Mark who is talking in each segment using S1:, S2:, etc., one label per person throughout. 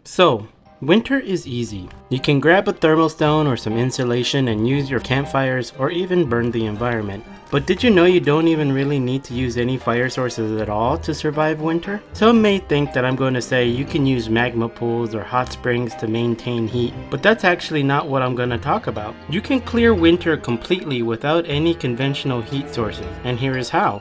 S1: So, winter is easy. You can grab a thermal stone or some insulation and use your campfires or even burn the environment. But did you know you don't even really need to use any fire sources at all to survive winter? Some may think that I'm going to say you can use magma pools or hot springs to maintain heat, but that's actually not what I'm going to talk about. You can clear winter completely without any conventional heat sources, and here is how.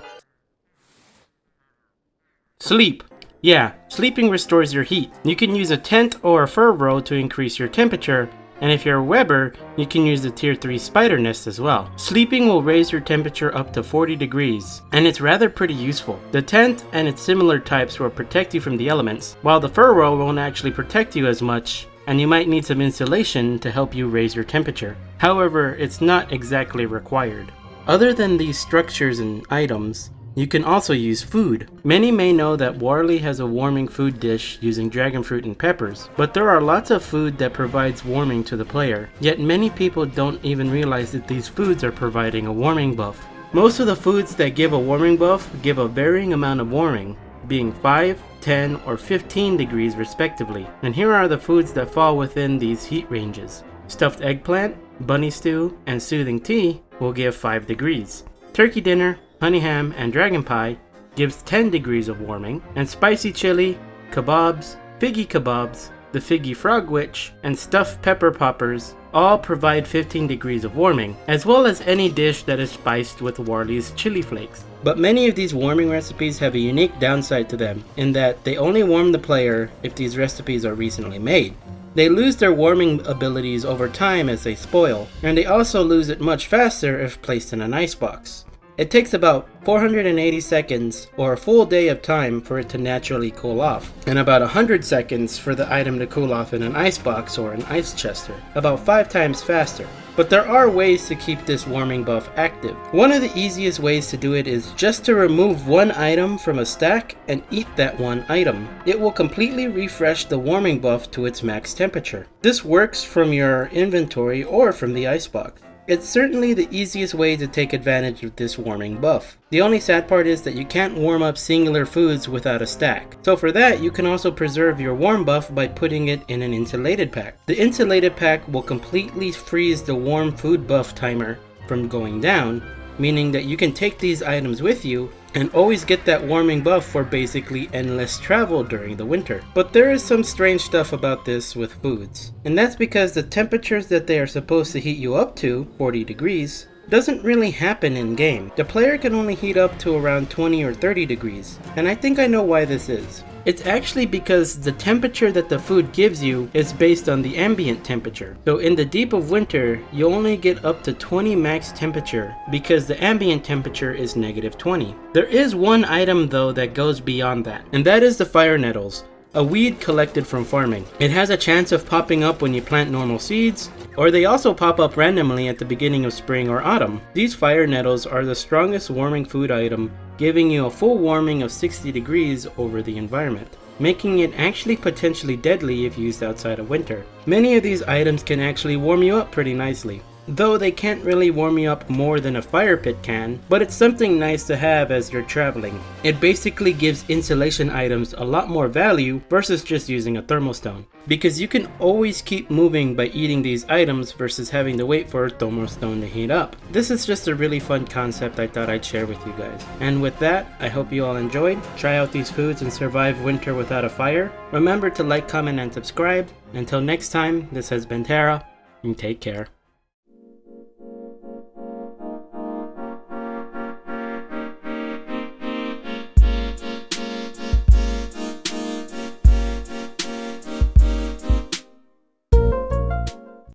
S1: Sleep. Yeah, sleeping restores your heat. You can use a tent or a fur roll to increase your temperature, and if you're a webber, you can use the tier 3 spider nest as well. Sleeping will raise your temperature up to 40 degrees, and it's rather pretty useful. The tent and its similar types will protect you from the elements, while the fur roll won't actually protect you as much, and you might need some insulation to help you raise your temperature. However, it's not exactly required. Other than these structures and items, you can also use food. Many may know that Warley has a warming food dish using dragon fruit and peppers, but there are lots of food that provides warming to the player, yet many people don't even realize that these foods are providing a warming buff. Most of the foods that give a warming buff give a varying amount of warming, being 5, 10, or 15 degrees respectively, and here are the foods that fall within these heat ranges. Stuffed eggplant, bunny stew, and soothing tea will give 5 degrees. Turkey dinner, honey ham, and dragon pie gives 10 degrees of warming, and spicy chili, kebabs, figgy kebabs, the figgy frog witch, and stuffed pepper poppers all provide 15 degrees of warming, as well as any dish that is spiced with Warley's chili flakes. But many of these warming recipes have a unique downside to them, in that they only warm the player if these recipes are recently made. They lose their warming abilities over time as they spoil, and they also lose it much faster if placed in an icebox. It takes about 480 seconds or a full day of time for it to naturally cool off, and about 100 seconds for the item to cool off in an icebox or an ice chester, about 5 times faster. But there are ways to keep this warming buff active. One of the easiest ways to do it is just to remove one item from a stack and eat that one item. It will completely refresh the warming buff to its max temperature. This works from your inventory or from the icebox. It's certainly the easiest way to take advantage of this warming buff. The only sad part is that you can't warm up singular foods without a stack. So for that, you can also preserve your warm buff by putting it in an insulated pack. The insulated pack will completely freeze the warm food buff timer from going down, meaning that you can take these items with you and always get that warming buff for basically endless travel during the winter. But there is some strange stuff about this with foods, and that's because the temperatures that they are supposed to heat you up to, 40 degrees, doesn't really happen in game. The player can only heat up to around 20 or 30 degrees, and I think I know why this is. It's actually because the temperature that the food gives you is based on the ambient temperature. So in the deep of winter, you only get up to 20 max temperature because the ambient temperature is -20. There is one item though that goes beyond that, and that is the fire nettles, a weed collected from farming. It has a chance of popping up when you plant normal seeds, or they also pop up randomly at the beginning of spring or autumn. These fire nettles are the strongest warming food item, giving you a full warming of 60 degrees over the environment, making it actually potentially deadly if used outside of winter. Many of these items can actually warm you up pretty nicely, though they can't really warm you up more than a fire pit can, but it's something nice to have as you're traveling. It basically gives insulation items a lot more value versus just using a thermal stone, because you can always keep moving by eating these items versus having to wait for a thermal stone to heat up. This is just a really fun concept I thought I'd share with you guys. And with that, I hope you all enjoyed. Try out these foods and survive winter without a fire. Remember to like, comment, and subscribe. Until next time, this has been Tara, and take care.